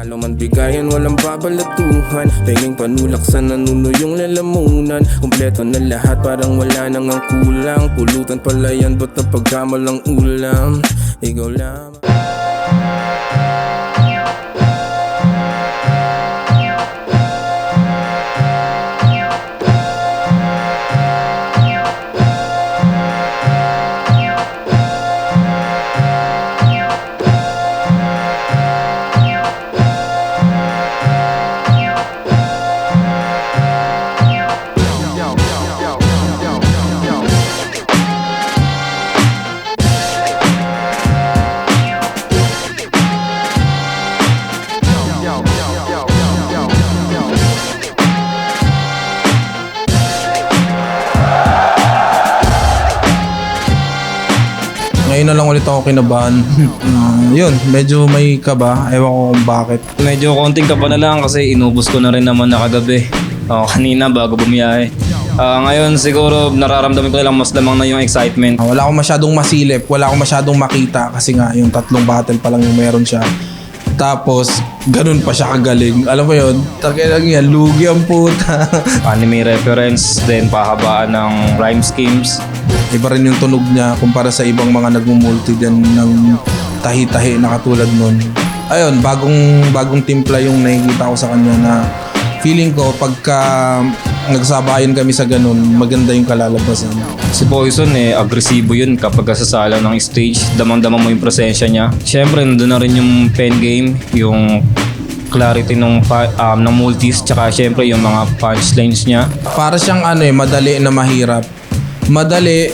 Talo man bigayan, walang babalatuhan. Pengeng panulaksan, nanuno yung lalamunan. Kompleto na lahat, parang wala nang ang kulang. Pulutan pala yan, ba't napagkamalang ulam? Ikaw lang. Ngayon na lang ulit ako kinabahan. Yun, medyo may kaba. Ewan ko kung bakit. Medyo konting kaba na lang kasi inubos ko na rin naman na kagabi. Kanina bago bumiyahe. Ngayon siguro nararamdaman ko lang mas lamang na yung excitement. Wala akong masyadong masilip. Wala akong masyadong makita. Kasi nga, yung 3 battle pa lang yung meron siya. Tapos, ganun pa siya kagaling. Alam mo yun, takilang yan, lugi ang puta. Anime reference, then pahabaan ng rhyme schemes. Iba rin yung tunog niya kumpara sa ibang mga nagmumulti dyan ng tahi-tahi na katulad nun. Ayun, bagong timpla yung nakikita ko sa kanya na feeling ko pagka nagsabayan kami sa ganun, maganda yung kalalabasan. Si Poison agresibo yun kapag sasala ng stage. Damang-dama mo yung presensya niya. Siyempre, nandun na rin yung pen game, yung clarity ng multis, tsaka siyempre yung mga punchlines niya. Para siyang madali na mahirap. Madali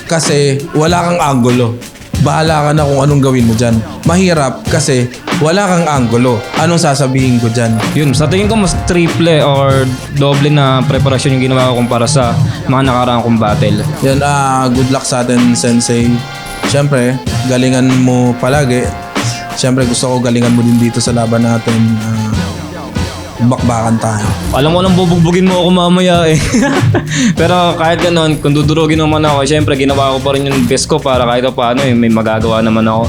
kasi wala kang anggulo. Bahala ka na kung anong gawin mo dyan. Mahirap kasi wala kang anggulo. Anong sasabihin ko dyan? Yun, sa tingin ko mas triple or doble na preparasyon yung ginawa ko kumpara sa mga nakaraang kong battle. Yan, good luck sa atin, Sensei. Siyempre, galingan mo palagi. Siyempre, gusto ko galingan mo din dito sa laban natin. Bakbakan tayo. Alam ko nang bubugbugin mo ako mamaya eh. Pero kahit ganon, kung dudurugin naman ako, syempre ginawa ko pa rin yung best ko para kahit paano may magagawa naman ako.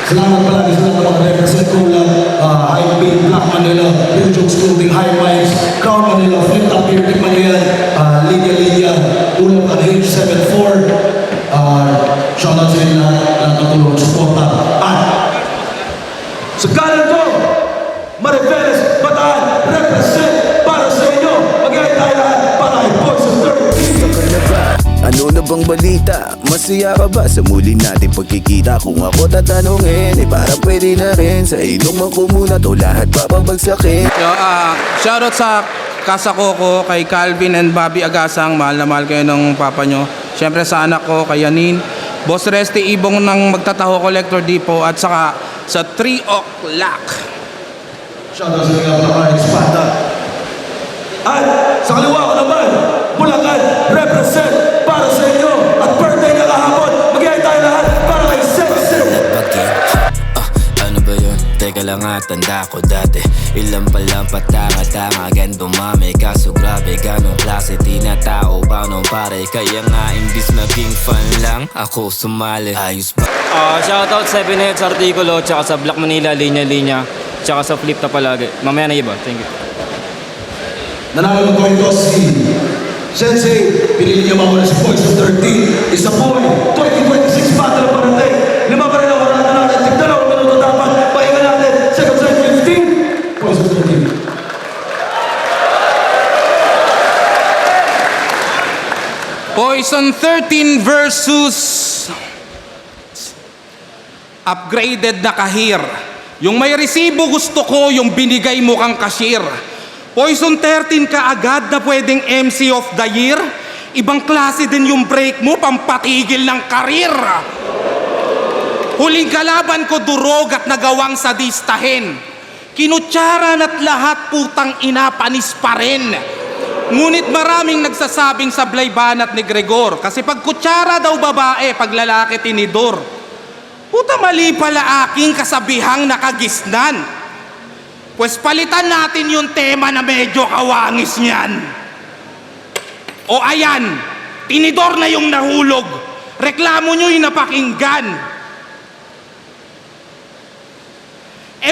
Salamat palagi sa mga represent ko lang High Bay, Black Manila, New Jokes Clothing, High Minds, Crown Manila, Flip Top Beer, Tip Manila, Linya, Ulam at H74. Shoutout sa inyo lahat ng tulong, suporta. At sa galan ko, Mariveles, Bataan, represent para sa inyo. Mag-iay tayo lahat para kay Poison 13. Ano na bang balita? Masaya ka ba sa muli natin pagkikita? Kung ako tatanungin, parang pwede na rin. Sa ilong ko muna to lahat papabagsakin. Shoutout sa Casa Coco, kay Calvin and Bobby Agasang. Mahal na mahal kayo ng papa nyo. Siyempre sa anak ko, kay Yanin. Boss Resty Ibong ng Magtataho Collector Depot. At saka sa 3 O'Clock. Shoutout sa mga mga Espada. At sa kaliwa ko naman, Bulacan, represent para sa inyo. At birthday na kahapon, mag-iay tayo lahat para kay Sensei. Ano ba yun? Teka lang tanda ko dati. Ilan pa lang patanga-tanga, gan dumami. Kaso grabe, ganong klase tinatao pa nung pare. Kaya nga imbis maging fan lang, ako sumali. Ayos ba? Shoutout 7 Heads Artikulo, tsaka sa Black Manila, Linya, tsaka sa Flip na palagi. Mamaya na iba, thank you. Nanalo ko ito si Sensei. Pinili niya muna si Poison 13. Isa po 2026 battle para tayo. 5 pa rin ang warata natin. Tigdalaw ang minuto dapat. Pahinga natin. Second set 15. Poison 13. Poison 13 versus upgraded na Kahir. Yung may resibo gusto ko, yung binigay mo kang cashier. Poison 13 ka agad na pwedeng MC of the Year. Ibang klase din yung break mo, pampatigil ng karir. Huling kalaban ko durog at nagawang sadistahin. Kinutsaran at lahat putang ina panis pa rin. Ngunit maraming nagsasabing sablay banat ni Gregor. Kasi pag kutsara daw babae, pag lalaki tinidor. Puta mali pala aking kasabihang nakagisnan. Pues palitan natin yung tema na medyo kawangis niyan. O ayan, tinidor na yung nahulog. Reklamo nyo'y napakinggan.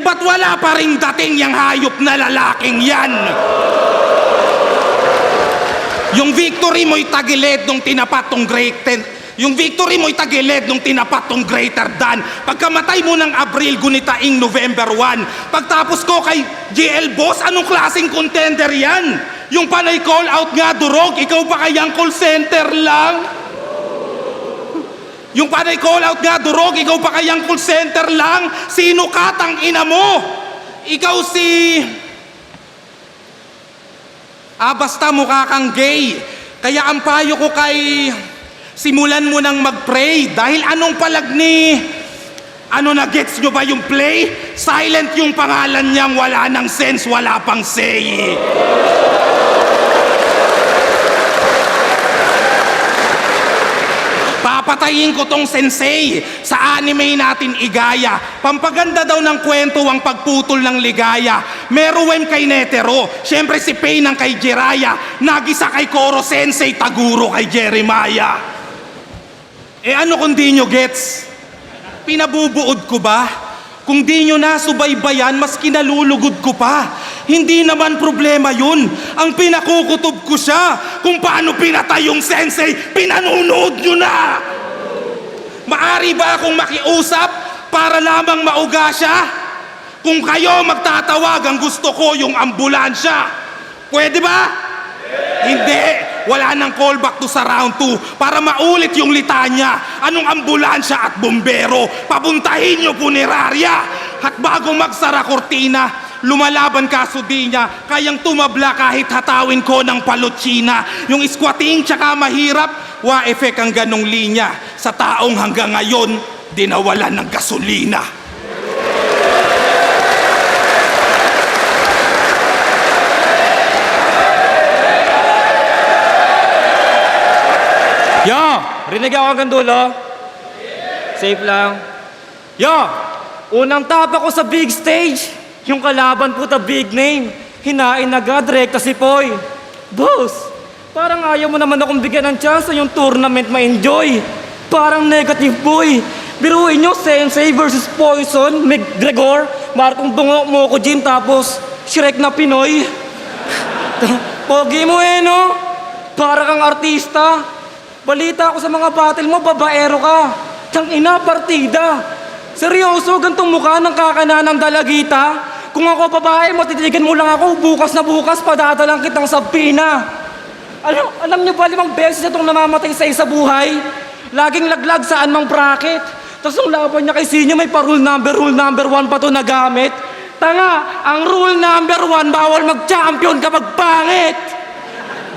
Ba't wala pa ring dating yung hayop na lalaking yan? Yung victory mo'y tagilid nung tinapat tong Yung victory mo'y tagilid nung tinapat tong greater than. Pagkamatay mo ng Abril, gunitaing November 1. Pagtapos ko kay GL Boss, anong klaseng contender yan? Yung panay call out nga durog, ikaw pa kayang call center lang? Yung panay call out nga durog, ikaw pa kayang call center lang? Sino ka, tang ina mo? Ikaw si... basta mukha kang gay. Kaya ang payo ko kay... Simulan mo nang mag-pray. Dahil anong palag ni... na-gets nyo ba yung play? Silent yung pangalan niyang wala ng sense, wala pang say. Papatayin ko tong sensei sa anime natin igaya. Pampaganda daw ng kwento ang pagputol ng ligaya. Meruem kay Netero, syempre si Pain ang kay Jiraya. Nagisa kay Koro Sensei, Taguro kay Jeremiah. Ano kung di nyo gets? Pinabubuod ko ba? Kung di nyo nasubaybayan, mas kinalulugod ko pa. Hindi naman problema yun. Ang pinakukutob ko siya. Kung paano pinatay yung sensei, pinanunood nyo na! Maari ba akong makiusap para lamang mauga siya? Kung kayo magtatawag, ang gusto ko yung ambulansya. Pwede ba? Hindi. Wala nang callback to sa round 2 para maulit yung litanya. Anong ambulansya at bombero? Papuntahin nyo punerarya. At bago magsara kortina, lumalaban kaso di niya kayang tumabla kahit hatawin ko ng palutsina. Yung squatting tsaka mahirap, wa-effect ang ganong linya. Sa taong hanggang ngayon, dinawalan ng gasolina. Yo! Rinig ako hanggang dulo? Safe lang. Yo! Unang tapa ko sa big stage. Yung kalaban po ta big name. Hinain agad, rekta si Poy. Boss, parang ayaw mo naman akong bigyan ng chance yung tournament ma-enjoy. Parang negative boy. Biruin nyo, Sensei versus Poison, McGregor, Markong Bungo, Moko Jim, tapos Shrek na Pinoy. Pogi mo no? Para kang artista. Balita ako sa mga battle mo, babaero ka. Tang ina, partida. Seryoso, gantong mukha ng kakananang dalagita. Kung ako babae mo, titiligan mo lang ako. Bukas na bukas, padadalang kitang sabina. Alam niyo ba 5 beses itong namamatay sa buhay? Laging laglag saan mang bracket. Tapos ang laban niya kay Sinyo, may rule number 1 pa to na gamit. Tanga, ang rule number 1, bawal mag-champion kapag pangit.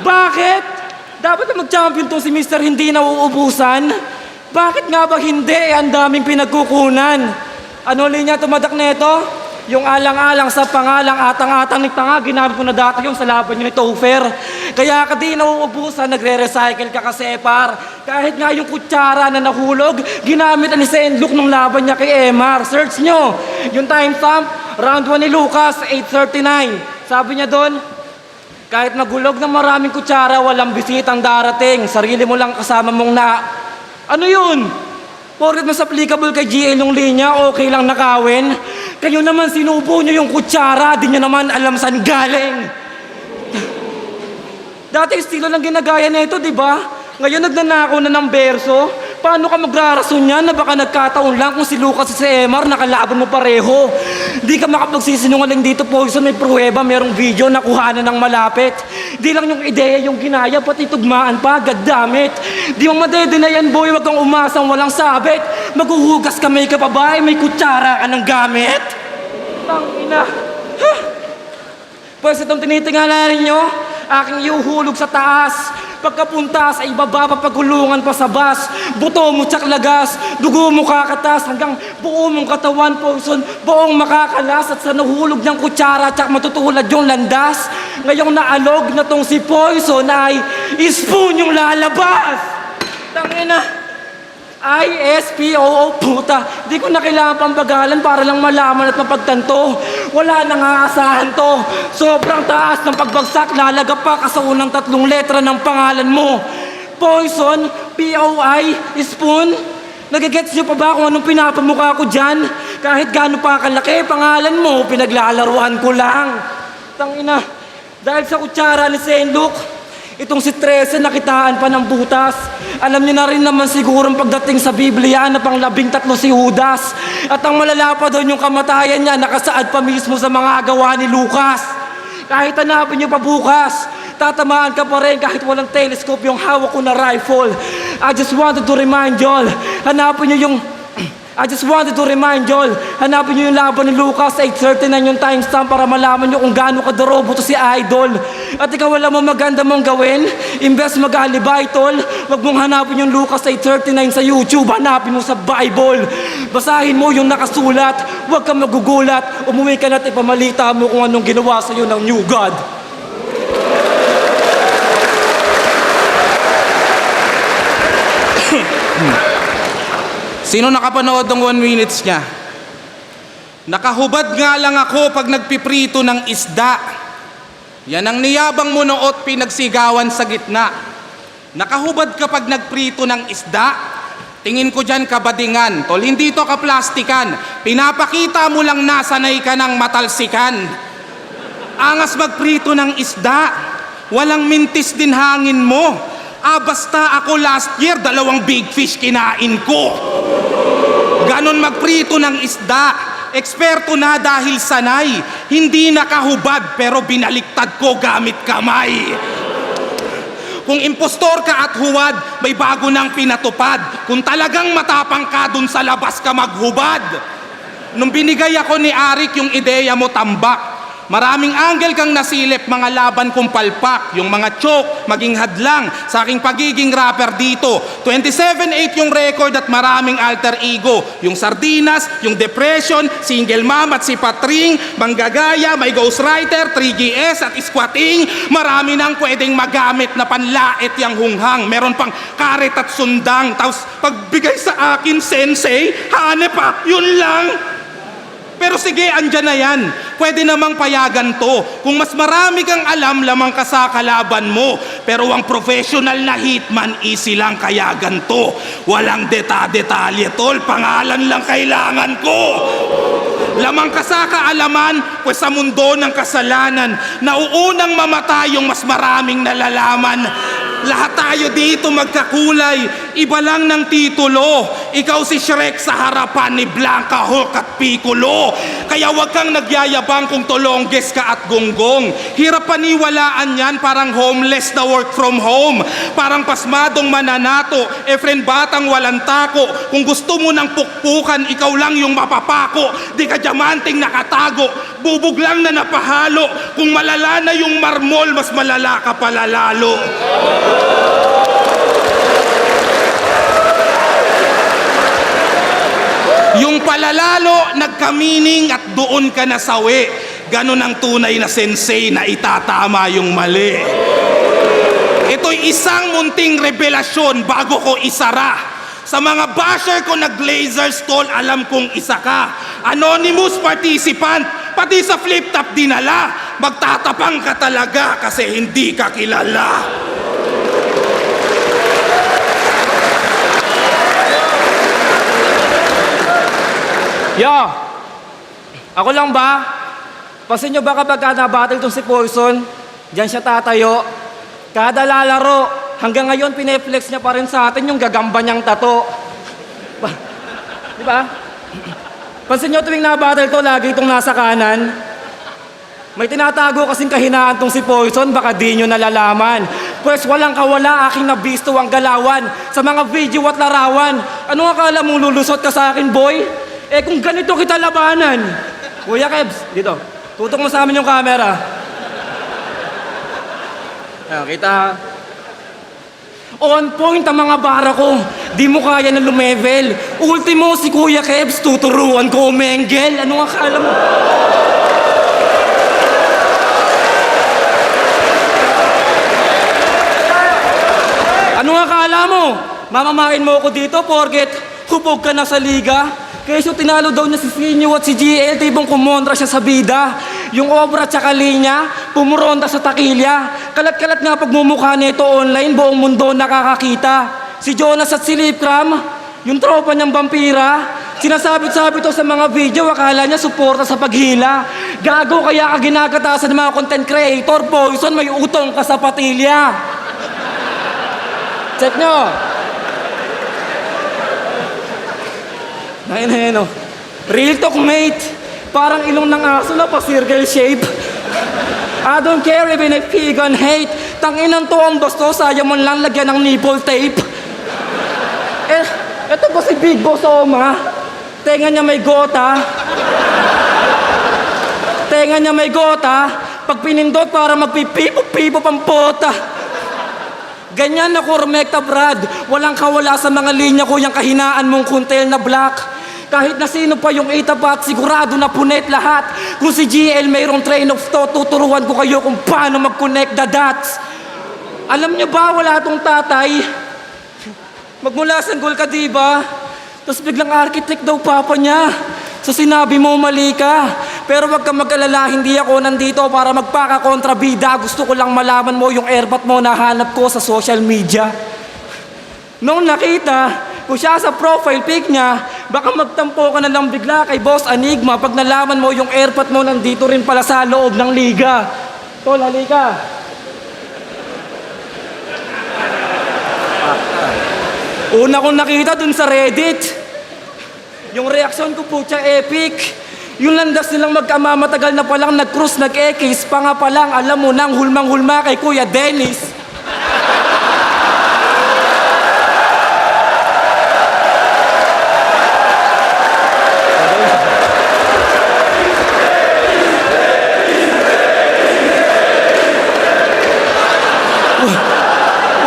Bakit? Dapat na mag-champion to si Mr. Hindi na uubusan. Bakit nga ba hindi? Ang daming pinagkukunan. Ano linya tumadak neto? Yung alang-alang sa pangalang atang-atang ni tanga, ginamit ko na dati yung sa laban nyo ni Topher. Kaya ka di nauubusan, nagre-recycle ka kasi par. Kahit nga yung kutsara na nahulog, ginamit ni Senluk nung laban niya kay Emar. Search nyo. Yung time stamp, round 1 ni Lucas, 8:39. Sabi niya doon, kahit nagulog ng maraming kutsara, walang bisitang darating. Sarili mo lang kasama mong na... Ano yun? Porket mas applicable kay GL yung linya, okay lang nakawin. Kayo naman sinubo nyo yung kutsara, di nyo naman alam saan galing. Dati estilo lang ginagaya nito, di ba? Ngayon nagnanakaw na ng berso. Paano ka magrarason yan na baka nagkataon lang kung si Lucas at si Emar nakalaban mo pareho? Di ka makapagsisinungaling dito, Poison. May pruweba, merong video na kuhanan ng malapit. Di lang yung ideya yung ginaya, pati tugmaan pa, goddammit. Di mo madedinayan, boy, wag kang umasang walang sabit. Maghuhugas ka, may kapabae, may kutsara ka ng gamit. Tangina. Pues itong tinitingala ninyo, aking iuhulog sa taas. Pagkapunta sa ibaba, papagulungan pa sa bus. Buto mo tsaklagas, dugo mo kakatas, hanggang buo mong katawan, Poison, buong makakalas. At sa nahulog ng kutsara, tsak matutulad yung landas. Ngayong naalog na tong si Poison ay spoon yung lalabas. Tangina. I-S-P-O-O, puta. Di ko na kailangan pambagalan para lang malaman at mapagtanto. Wala nang aasahan to. Sobrang taas ng pagbagsak, lalagap pa ka sa unang 3 letra ng pangalan mo. Poison, P-O-I, spoon. Nagigets niyo pa ba kung anong pinapamukha ko dyan? Kahit gaano pa kalaki, pangalan mo, pinaglalaruan ko lang. Tangina, dahil sa kutsara ni Saint Luke, itong si Trece nakitaan pa ng butas. Alam niyo na rin naman sigurong pagdating sa Biblia na pang 13 si Judas. At ang malala pa doon yung kamatayan niya nakasaad pa mismo sa mga gawa ni Lucas. Kahit hanapin niyo pa bukas, tatamaan ka pa rin kahit walang telescope yung hawak ko na rifle. I just wanted to remind y'all, hanapin niyo yung hanapin niyo yung laban ni Lucas, 8:39 yung timestamp para malaman niyo kung gaano kadarobo to si Idol. At ikaw wala mo maganda mong gawin, imbes mag-alibay, tol, wag mong hanapin yung Lucas 8:39 sa YouTube, hanapin mo sa Bible. Basahin mo yung nakasulat, wag kang magugulat, umuwi ka na at ipamalita mo kung anong ginawa sa'yo ng New God. Sino nakapanood ng 1 minutes niya? Nakahubad nga lang ako pag nagpiprito ng isda. Yan ang niyabang mo noot pinagsigawan sa gitna. Nakahubad ka pag nagprito ng isda. Tingin ko dyan kabadingan. Tol, hindi to kaplastikan. Pinapakita mo lang na sanay ka ng matalsikan. Angas magprito ng isda. Walang mintis din hangin mo. Basta ako last year, 2 big fish kinain ko. Ganon magprito ng isda. Eksperto na dahil sanay. Hindi nakahubad pero binaliktad ko gamit kamay. Kung impostor ka at huwad, may bago nang pinatupad. Kung talagang matapang ka dun sa labas ka maghubad. Nung binigay ako ni Arik yung ideya mo tambak, maraming angle kang nasilip, mga laban kong palpak. Yung mga choke, maging hadlang sa aking pagiging rapper dito. 27-8 yung record at maraming alter ego. Yung Sardinas, yung Depression, Single Mom at si Patring, Manggagaya, may Ghostwriter, 3GS at Squatting. Marami nang pwedeng magamit na panlait yung hunghang. Meron pang karet at sundang. Tapos pagbigay sa akin, sensei, hane pa, yun lang. Pero sige, andyan na yan. Pwede namang payagan to. Kung mas marami kang alam, lamang ka sa kalaban mo. Pero ang professional na hitman, easy lang kayagan to. Walang detalye, tol. Pangalan lang kailangan ko. Lamang ka sa kaalaman, pues sa mundo ng kasalanan, nauunang mamatay yung mas maraming nalalaman. Lahat tayo dito magkakulay, iba lang ng titulo. Ikaw si Shrek sa harapan ni Blanca, Hulk at Piccolo. Kaya wag kang nagyayabang kung tolongges ka at gonggong. Hirap paniwalaan yan, parang homeless na work from home. Parang pasmadong mananato, friend batang walang tako. Kung gusto mo ng pukpukan, ikaw lang yung mapapako. Di ka diamanting nakatago, bubog lang na napahalo. Kung malala na yung marmol, mas malala ka pala lalo. Yung palalalo, nagkamining at doon ka nasawi. Ganon ang tunay na sensei na itatama yung mali. Ito'y isang munting revelasyon bago ko isara. Sa mga basher ko na Glazers, tol, alam kong isa ka. Anonymous participant, pati sa flip-top dinala. Magtatapang ka talaga kasi hindi ka kilala. Yo! Ako lang ba? Pasin nyo ba kapag nabattle itong si Poison? Diyan siya tatayo. Kada lalaro, hanggang ngayon pineflex niya pa rin sa atin yung gagamba niyang tato. Di ba? Pansin nyo tuwing nabattle ko, lagi itong nasa kanan. May tinatago kasing kahinaan tong si Poison, baka di nyo nalalaman. Pues walang kawala, aking nabisto ang galawan sa mga video at larawan. Ano akala mong lulusot ka sa akin, boy? Eh kung ganito kita labanan. Kuya Kebs, dito. Tutok mo sa amin yung camera. Ayan, kita. On point ang mga bara ko. Di mo kaya na lumevel. Ultimo si Kuya Kebs, tuturuan ko umengel. Ano ang akala mo? Ano ang akala mo? Mamamain mo ako dito porket hubog ka na sa liga? Kaysa tinalo daw niya si Sinyo at si GL, tibong kumontra siya sa bida. Yung obra at saka linya, pumuronta sa takilya. Kalat-kalat nga pagmumukha nito online, buong mundo nakakakita. Si Jonas at si Lipcram, yung tropa niyang vampira, sinasabit-sabit to sa mga video, akala niya suporta sa paghila. Gago kaya ka ginagatasan ng mga content creator, Poison, may utong ka sa patilya. Check nyo. Ayun, oh. Real talk, mate. Parang ilong ng aso na pa-circle shape. I don't care even if vegan hate. Tanginan to ang basto, sayang mo lang lagyan ng nipple tape. Eto ba si Big Boss Oma? Tenga niya may gota. Tenga niya may gota. Pag pinindot para magpipipo-pipo pampota. Ganyan ako, Romecta Brad. Walang kawala sa mga linya ko yung kahinaan mong kuntel na black. Kahit na sino pa yung itapat, sigurado na punet lahat. Kung si GL mayroong train of thought, tuturuan ko kayo kung paano mag-connect the dots. Alam niyo ba, wala tong tatay? Magmula sanggol ka, diba? Tapos biglang architect daw papa niya. So sinabi mo, mali ka. Pero wag kang mag-alala, hindi ako nandito para magpaka-kontrabida. Gusto ko lang malaman mo yung airpot mo na hanap ko sa social media. Noong nakita ko siya sa profile pic niya, baka magtampo ka na lang bigla kay Boss Enigma pag nalaman mo yung airpot mo nandito rin pala sa loob ng liga. Tol, halika. Una kong nakita dun sa Reddit. Yung reaksyon ko po siya epic. Yung landas nilang magkamamatagal na palang nag-cruise, nag-ekis, pa nga palang alam mo nang hulmang-hulma kay Kuya Dennis.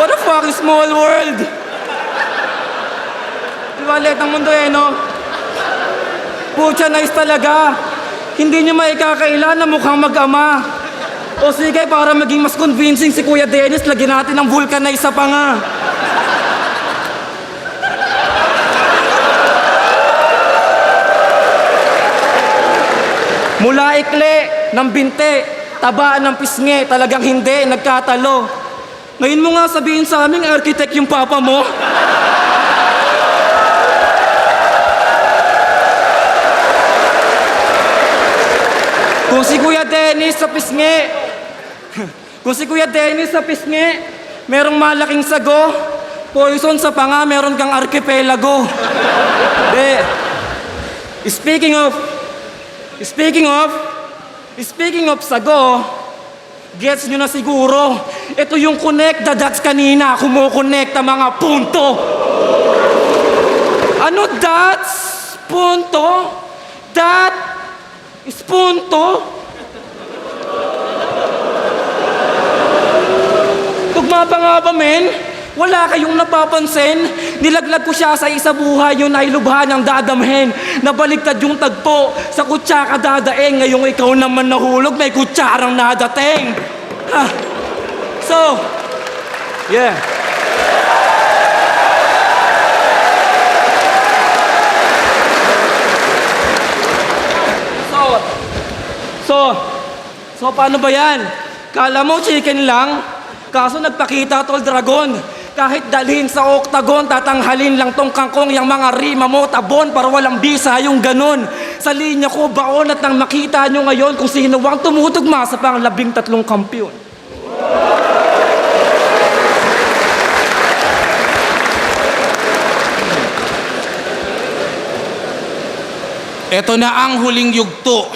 What a fucking small world. Liwalit ang mundo no? Pucha, nice talaga. Hindi niyo maikakaila na mukhang mag-ama. O sige, para maging mas convincing si Kuya Dennis, lagyan natin ng vulcanize sa panga. Mula ikli ng binte, tabaan ng pisngi, talagang hindi, nagkatalo. Ngayon mo nga sabihin sa aming architect yung papa mo. Kung si Kuya Dennis sa pisngi, merong malaking sago, Poison sa panga, meron kang archipelago. Speaking of sago, gets nyo na siguro, ito yung connect the dots kanina, kumukonekta mga punto. Ano dots? Punto? Dot? Is punto? Tugma pa nga ba, men? Wala kayong napapansin? Nilaglag ko siya sa isa buhay yung nailubhan ng dadamhin. Nabaliktad yung tagpo, sa kutsaka dadaeng. Ngayong ikaw naman nahulog, may kutsarang nadating. Ha? So, yeah. So, paano ba yan? Kala mo chicken lang? Kaso nagpakita tol dragon. Kahit dalhin sa octagon, tatanghalin lang tong kangkong yung mga rima mo, tabon para walang bisa yung ganun. Sa linya ko, baon at nang makita nyo ngayon kung sino ang tumutugma sa pang-13 kampiyon. Ito na ang huling yugto.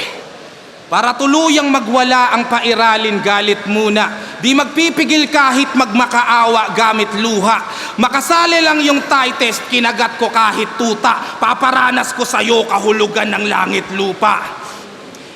Para tuluyang magwala ang pairalin, galit muna. Di magpipigil kahit magmakaawa gamit luha. Makasali lang yung tie test, kinagat ko kahit tuta. Paparanas ko sa'yo kahulugan ng langit lupa.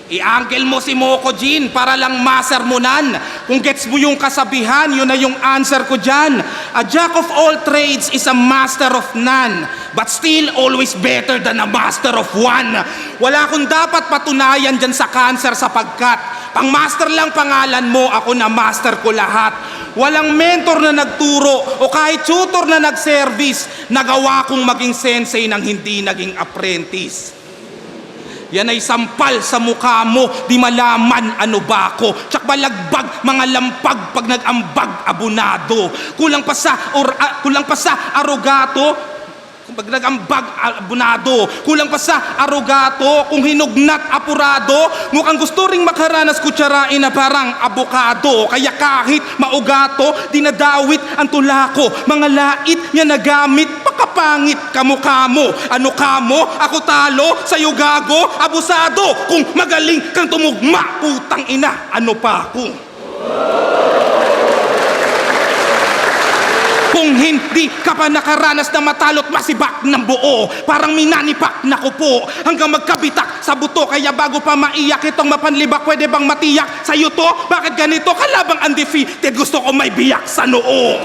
I-uncle mo si Moko Jin para lang masermonan. Kung gets mo yung kasabihan, yun na yung answer ko dyan. A jack of all trades is a master of none, but still always better than a master of one. Wala akong dapat patunayan dyan sa cancer sapagkat pang master lang pangalan mo, ako na master ko lahat. Walang mentor na nagturo o kahit tutor na nag-service, nagawa kong maging sensei nang hindi naging apprentice. Yan ay sampal sa mukha mo, di malaman ano ba ako. Tsak balagbag, mga lampag pag nag-ambag, abunado. Kulang pa sa arogato, pag nag-ambag, abunado. Kulang pa sa arogato, kung hinugnat, apurado. Mukhang gusto ring makaranas kutsarain na parang abokado. Kaya kahit maugato, dinadawit ang tulako. Mga lait niya nagamit, pakapangit kamukha mo. Ano ka mo? Ako talo, sa'yo gago, abusado. Kung magaling kang tumugma, putang ina, ano pa ako? Kung hindi ka pa nakaranas na matalo't masibak ng buo, parang minanipak na kupo hanggang magkabitak sa buto. Kaya bago pa maiyak itong mapanlibak, pwede bang matiyak sa'yo to? Bakit ganito? Kalabang undefeated, gusto ko may biyak sa noo.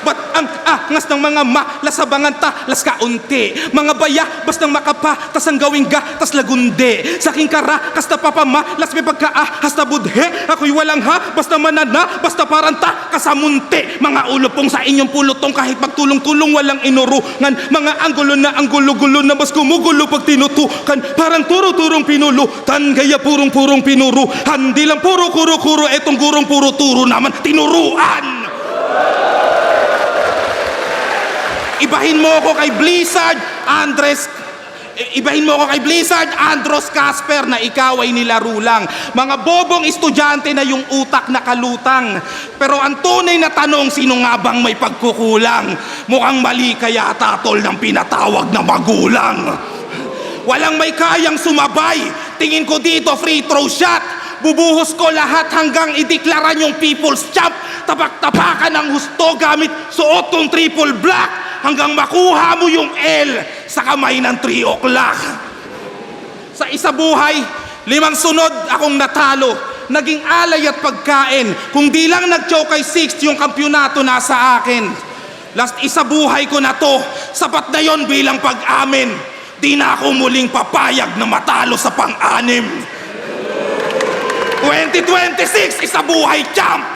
Ba't ang angas ng mga malasabangan talas kaunti. Mga baya, bastang makapa, tas ang gawing ga, tas lagunde. Sa aking karakas na papamalas, may pagkaahas na budhe. Ako'y walang ha, basta manana, basta paranta, kasamunti. Mga ulupong sa inyong pulutong, kahit magtulong-tulong, walang inurungan. Mga anggulo na ang gulo-gulo na mas gumugulo pag tinutukan. Parang turo-turong pinulutan, kaya purong-purong pinuruhan. Di lang puro kuro-kuro, etong gurong puro turo naman, tinuruan. Ibahin mo ako kay Blizzard Andros Casper na ikaw ay nilaro lang. Mga bobong estudyante na yung utak nakalutang. Pero ang tunay na tanong, sino nga bang may pagkukulang? Mukhang mali kaya tatol ng pinatawag na magulang. Walang may kayang sumabay. Tingin ko dito free throw shot. Bubuhos ko lahat hanggang ideklara yung people's champ. Tapak-tapakan ng husto gamit suot kong triple black hanggang makuha mo yung L sa kamay ng 3 o'clock. Sa isa buhay, 5 sunod akong natalo. Naging alay at pagkain. Kung di lang nag-choke kay 6, yung kampyonato nasa akin. Last isa buhay ko na to. Sapat na yon bilang pag-amin. Di na ako muling papayag na matalo sa pang-anim. 2026, isa buhay champ!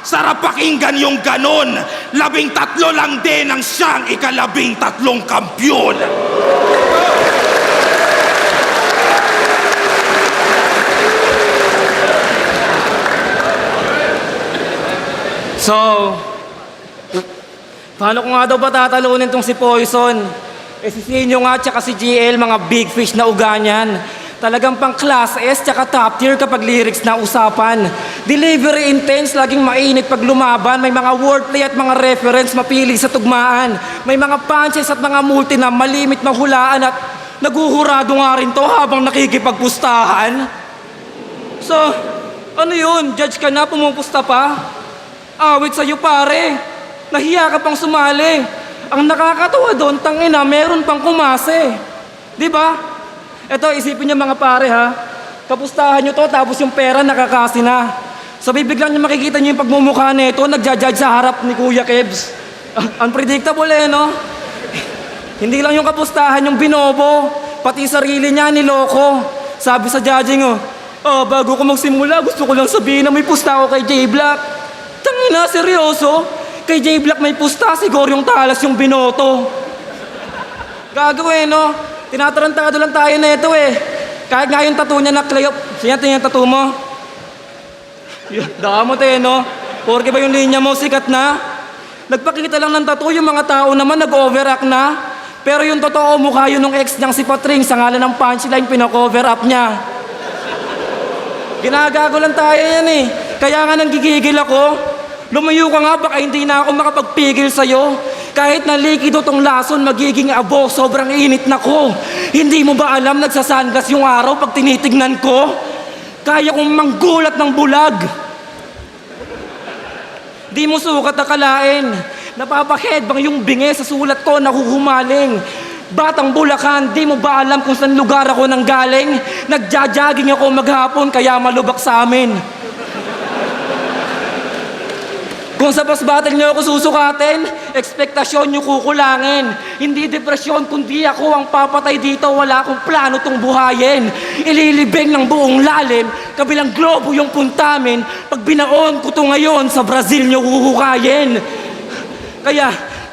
Sarap pakinggan yung ganon. 13 lang din ang siyang ika-13 kampyon. So, paano ko nga daw ba tatalunin tong si Poison? Si Sinyo nga tsaka si GL, mga big fish na uganyan. Talagang pang class S tsaka top tier kapag lyrics na usapan. Delivery intense, laging mainit pag lumaban. May mga wordplay at mga reference mapili sa tugmaan. May mga punches at mga multi na malimit mahulaan at naguhurado nga rin to habang nakikipagpustahan. So, ano yun? Judge ka na, pumupusta pa? Awit sa'yo pare. Nahiya ka pang sumali. Ang nakakatawa doon, tangina, meron pang kumase. Diba? Eto, isipin niyo mga pare ha. Kapustahan niyo to, tapos yung pera nakakasi na. So bibiglang niyo makikita niyo yung pagmumukha nito, nagja-judge sa harap ni Kuya Kebs. Unpredictable no? Hindi lang yung kapustahan yung binobo, pati sarili niya niloko. Sabi sa judging bago ko magsimula, gusto ko lang sabihin na may pusta ako kay J-Black. Tangina, seryoso? Kay J-Black may pusta, siguro yung talas yung binoto. Gagawin no? Tinatarantado lang tayo na ito Kahit nga yung tattoo niya na clay up. Siya yung tattoo mo. Damot no? Porke ba yung linya mo sikat na? Nagpakita lang ng tattoo, yung mga tao naman nag-overact na. Pero yung totoo mukha yun ng ex niyang si Patring sa ngalan ng punchline, pinakover up niya. Ginagago lang tayo yan Kaya nga nanggigigil ako. Lumayo ka nga, baka hindi na ako makapagpigil sa'yo. Kahit na likido tong lason, magiging abo, sobrang init na ko. Hindi mo ba alam, nagsasunglass yung araw pag tinitignan ko? Kaya kong manggulat ng bulag. Di mo sukat akalain. Napapakheadbang yung bingi sa sulat ko, nahuhumaling. Batang Bulacan, di mo ba alam kung saan lugar ako nang galing? Nagja-jogging ako maghapon kaya malubak sa amin. Kung sa basbatil niyo ako susukatin, ekspektasyon niyo kukulangin. Hindi depresyon kundi ako ang papatay dito, wala akong plano tong buhayin. Ililibing ng buong lalim, kabilang globo yung puntamin. Pag binaon ko to ngayon, sa Brazil niyo huhukayin.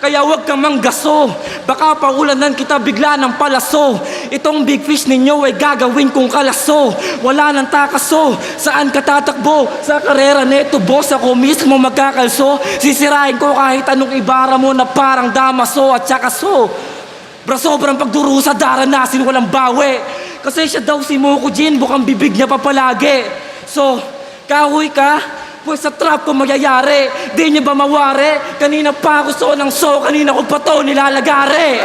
Kaya huwag kang manggaso. Baka paulanan kita bigla ng palaso. Itong big fish ninyo ay gagawin kong kalaso. Wala nang takaso. Saan ka tatakbo? Sa karera neto, boss, ako mismo magkakalso. Sisirain ko kahit anong ibara mo na parang damaso at sakaso. Bra, sobrang pagdurusa, daranasin walang bawi. Kasi siya daw si Moko Jin, bukang bibig niya pa palagi. So, kahoy ka? Pues sa trap ko magyayari, di niyo ba mawari? Kanina pa ako ng kanina ko pa to nilalagari.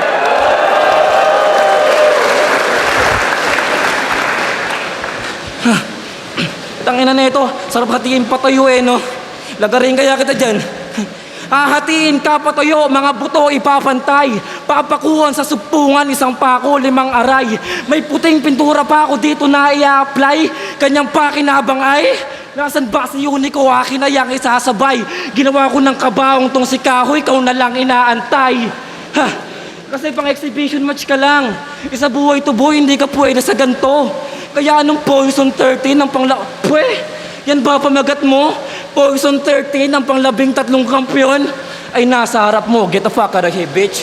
Tangina na ito, sarap hatiin patayo no? Lagarin kaya kita dyan. Hahatiin ka patayo, mga buto ipapantay. Papakuhan sa supungan, isang pako, 5 aray. May puting pintura pa ako dito na i-apply. Kanyang pakinabang ay... Nasaan ba si Unico? Akin na yang isasabay. Ginawa ko ng kabaong tong si Kahoy, ikaw na lang inaantay. Ha! Kasi pang exhibition match ka lang. Isa buhay to boy, hindi ka pwede sa ganto. Kaya anong Poison 13 ang yan ba pamagat mo? Poison 13 ang pang-13 kampiyon? Ay nasa harap mo, get the fuck out of here, bitch.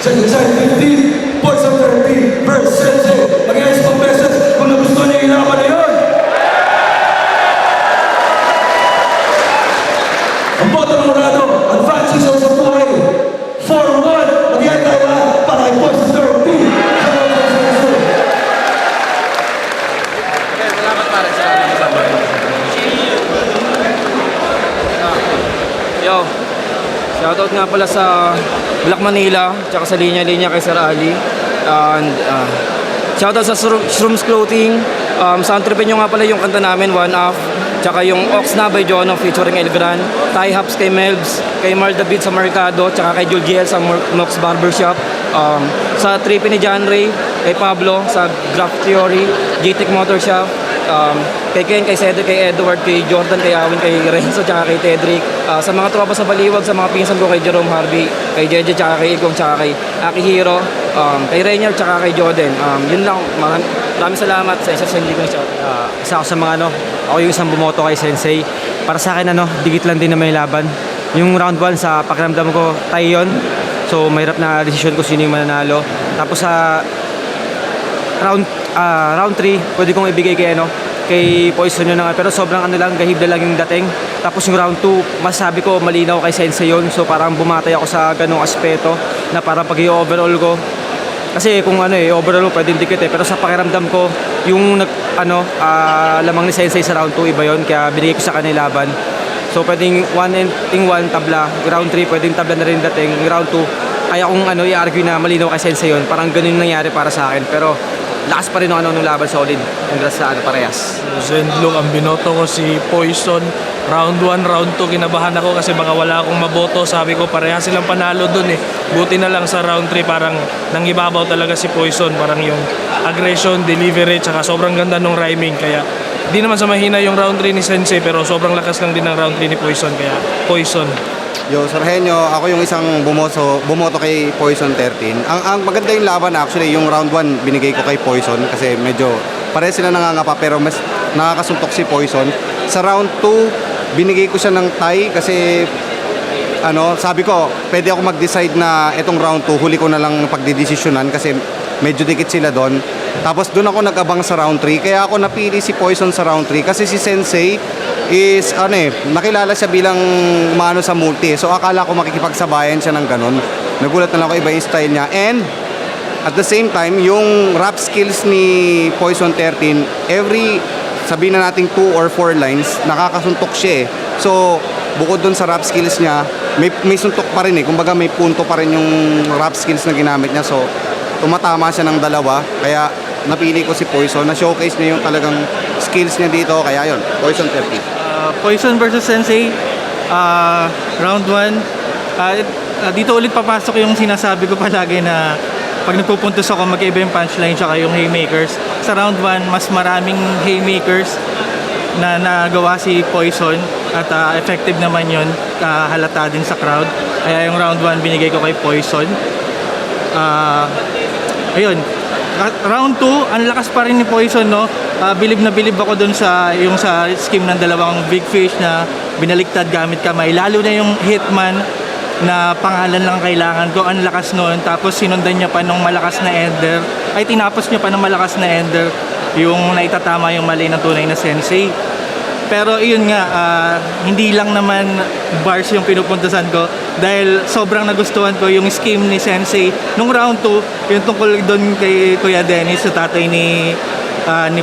Second side 15, Poison 13 versus Sensei. Against pang beses, kung nagustuhan niyo yung laban na yun. Ang boto ng Morado, advancing sa usap buhay. 4-1, mag-iyan tayo lahat para kay Poison 13. Yo, shoutout nga pala sa Black Manila, tsaka sa linya-linya kay Sir Ali. And shoutout sa Shrooms Clothing. Soundtrippin nyo nga pala yung kanta namin, One Off. Tsaka yung Oxna by Jono featuring El Gran. Tie Hops kay Melbs, kay Mar David sa Mercado, tsaka kay Juliel sa Mox Barbershop. Sa Trippy ni John Ray, kay Pablo sa Graph Theory, GTEC Motor Shop. Kay Ken, kay Cedric, kay Edward, kay Jordan, kay Awin, kay Renzo, tsaka kay Tedric. Sa mga tropa sa Baliwag, sa mga pinsan ko, kay Jerome Harvey, kay Jeje, tsaka kay Igong, tsaka kay Akihiro, kay Rainier, tsaka kay Jordan. Yun lang, maraming salamat sa isa sa hindi ko na shout. Isa ako sa mga ako yung isang bumoto kay Sensei. Para sa akin digit lang din na may laban. Yung round 1 sa pakiramdam ko, tayo yun. So mahirap na desisyon ko sino yung mananalo. Tapos sa round 3, pwede kong ibigay kay Poison yun na nga. Pero sobrang lang, gahibla lang yung dating. Tapos yung round 2, masabi ko malinaw kay Sensei yun. So parang bumatay ako sa ganong aspeto na parang pag i-overall ko. Kasi kung overall mo pwedeng dikit pero sa pakiramdam ko, yung lamang ni Sensei sa round 2, iba yun. Kaya binigay ko sa kanila laban. So pwedeng 1 tabla, round 3 pwedeng tabla na rin dating, round 2 kaya kung i-argue na malinaw kay Sensei yun, parang ganun yung nangyari para sa akin. Pero lakas pa rin nung laban, solid. Congrats sa parehas. Zendlong, ang binoto ko si Poison. Round 1, round 2, kinabahan ako kasi baka wala akong maboto. Sabi ko, parehas silang panalo dun Buti na lang sa round 3, parang nangibabaw talaga si Poison. Parang yung aggression, delivery, tsaka sobrang ganda nung rhyming. Kaya di naman sa mahina yung round 3 ni Sensei, pero sobrang lakas lang din ng round 3 ni Poison. Kaya Poison. Yo, Sir Henyo, ako yung isang bumoto kay Poison 13. Ang maganda yung laban actually, yung round 1 binigay ko kay Poison kasi medyo pares sila nangangapa pero mas nakakasuntok si Poison. Sa round 2, binigay ko siya ng tie kasi sabi ko, pwede ako mag-decide na itong round 2, huli ko na lang pagdidesisyonan kasi medyo dikit sila doon. Tapos doon ako nag-abang sa round 3, kaya ako napili si Poison sa round 3 kasi si Sensei is nakilala siya bilang mano sa multi. So akala ko makikipagsabayan siya ng ganun. Nagulat na lang ako, iba yung style niya. And at the same time, yung rap skills ni Poison 13, sabihin na nating 2 or 4 lines, nakakasuntok siya So bukod dun sa rap skills niya, may suntok pa rin kumbaga may punto pa rin yung rap skills na ginamit niya. So tumatama siya ng dalawa, kaya napili ko si Poison. Na-showcase niya yung talagang skills niya dito, kaya yon Poison 30. Poison versus Sensei, round 1. Dito ulit papasok yung sinasabi ko palagi na pag nagpupuntos ako, mag-iba yung punchline tsaka yung haymakers. Sa round 1, mas maraming haymakers na nagawa si Poison at effective naman yun, halata din sa crowd. Kaya yung round 1 binigay ko kay Poison. Ayun, round 2, ang lakas pa rin ni Poison, no? Bilib na bilib ako dun sa scheme ng dalawang big fish na binaliktad gamit kamay. Lalo na yung hitman na pangalan lang kailangan ko, ang lakas noon. Tapos sinundan niya pa ng malakas na ender, ay tinapos niya pa ng malakas na ender yung naitatama yung mali ng tunay na sensei. Pero iyon nga, hindi lang naman bars yung pinupuntasan ko dahil sobrang nagustuhan ko yung scheme ni sensei nung round 2, yung tungkol doon kay Kuya Dennis, sa tatay ni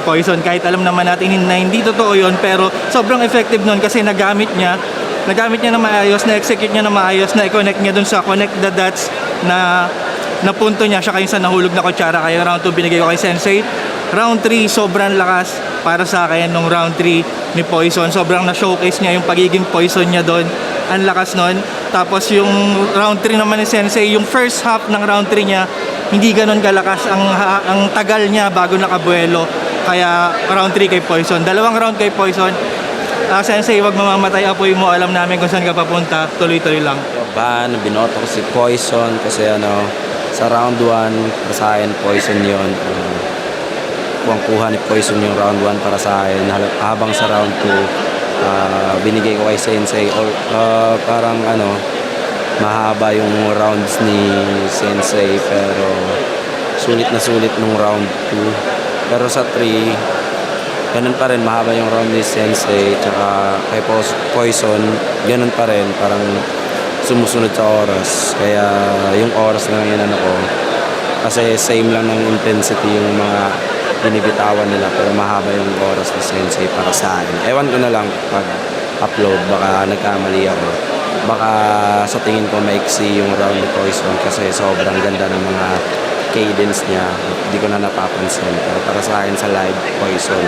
Poison. Kahit alam naman natin na hindi totoo yun, pero sobrang effective nun kasi nagamit niya na maayos, na-execute niya na maayos, na i-connect niya dun sa connect the dots na punto niya, siya kayo sa nahulog na kutsara. Kaya round 2 binigay ko kay Sensei. Round 3, sobrang lakas para sa akin nung round 3 ni Poison. Sobrang na-showcase niya yung pagiging Poison niya doon. Ang lakas nun. Tapos yung round 3 naman ni Sensei, yung first half ng round 3 niya, hindi ganun kalakas. Ang tagal niya bago nakabuelo. Kaya round 3 kay Poison. Dalawang round kay Poison. Sensei, wag mamamatay apoy mo. Alam namin kung saan ka papunta. Tuloy-tuloy lang. Binoto ko si Poison kasi sa round 1 sa akin Poison yun. Kuha ni Poison yung round 1 para sa akin. Habang sa round 2, binigay ko kay Sensei. Parang mahaba yung rounds ni Sensei pero sulit na sulit nung round 2. Pero sa 3, ganun pa rin, mahaba yung round ni Sensei, tsaka kay Poison, ganun pa rin, parang sumusunod sa oras. Kaya yung oras lang yun ko, kasi same lang ng intensity yung mga binibitawan nila, pero mahaba yung oras ni Sensei para sa akin. Ewan ko na lang pag upload, baka nagkamali ako. Baka sa tingin ko maiksi yung round ni Poison kasi sobrang ganda ng mga cadence niya, hindi ko na napapansin. Pero para sa akin sa live, Poison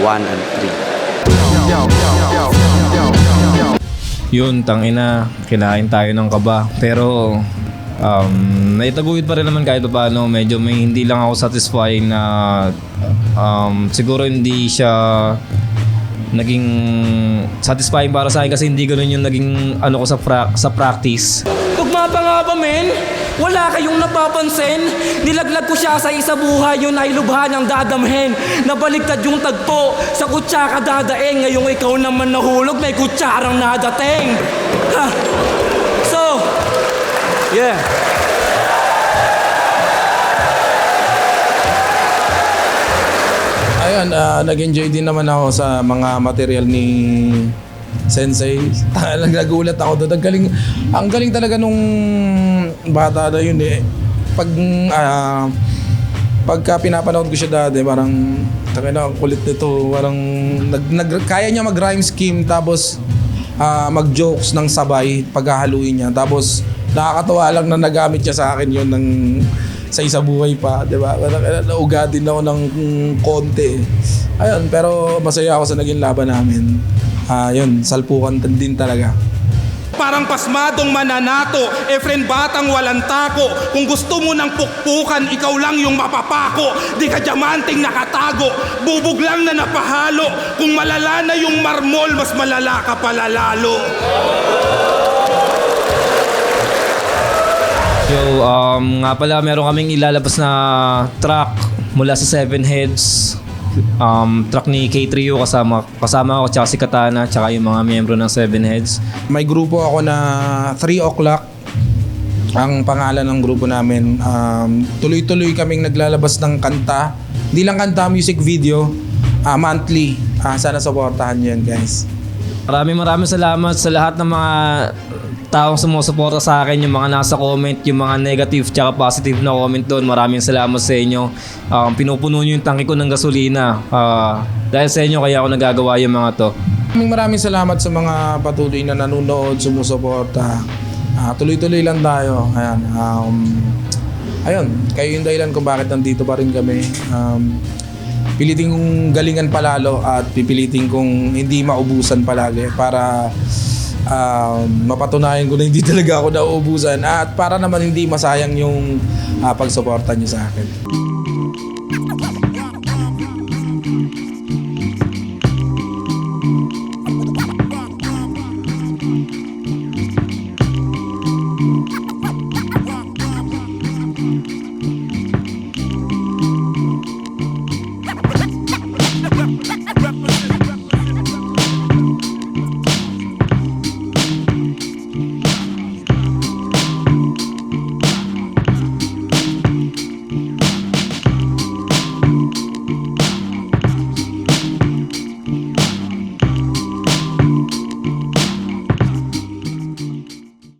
1 and 3. Yun, tangina, kinain tayo ng kaba. Pero naitaguyod pa rin naman kahit paano. Medyo hindi lang ako satisfying na siguro hindi siya naging satisfying para sa akin kasi hindi ganoon yung naging ko sa practice. Tugma pa nga ba, men? Wala kayong napapansin? Nilaglag ko siya sa isa buhay, yung nailubhan ang dadamhin. Nabaliktad yung tagpo, sa kutsara dadaing. Ngayong ikaw naman nahulog, may kutsarang nadating. Ha? So, yeah. Ayun, nag-enjoy din naman ako sa mga material ni Sensei. Nagulat ako doon. Ang galing talaga nung bata na yun eh. Pagka pinapanood ko siya dati, parang ang kulit nito. Parang kaya niya mag-rhyme scheme tapos mag-jokes ng sabay paghahaluin niya. Tapos nakakatawa lang na nagamit niya sa akin yun sa isa buhay pa, di ba? Nauga din ako ng konti. Ayun, pero masaya ako sa naging laban namin. Yun, salpukan din talaga. Parang pasmadong mananato, friend batang walang tako. Kung gusto mo ng pukpukan, ikaw lang yung mapapako. Di ka diamanting nakatago, bubog lang na napahalo. Kung malala na yung marmol, mas malala ka pala lalo. So, nga pala, meron kaming ilalabas na track mula sa Seven Heads. Track ni K3U kasama ako, tsaka si Katana, tsaka yung mga miyembro ng Seven Heads. May grupo ako na 3 o'clock ang pangalan ng grupo namin. Tuloy-tuloy kaming naglalabas ng kanta. Hindi lang kanta, music video. Monthly. Sana supportahan nyo yan, guys. Maraming salamat sa lahat ng mga taong sumusuporta sa akin, yung mga nasa comment, yung mga negative tsaka positive na comment doon. Maraming salamat sa inyo. Pinupuno nyo yung tangke ko ng gasolina. Dahil sa inyo kaya ako nagagawa yung mga to. Maraming salamat sa mga patuloy na nanonood, sumusuporta. Tuloy-tuloy lang tayo. Ayun, kayo yung dahilan kung bakit nandito pa rin kami. pilitin kong galingan palalo at pipilitin kong hindi maubusan palagi para mapatunayan ko na hindi talaga ako nauubusan at para naman hindi masayang yung pagsuporta niyo sa akin.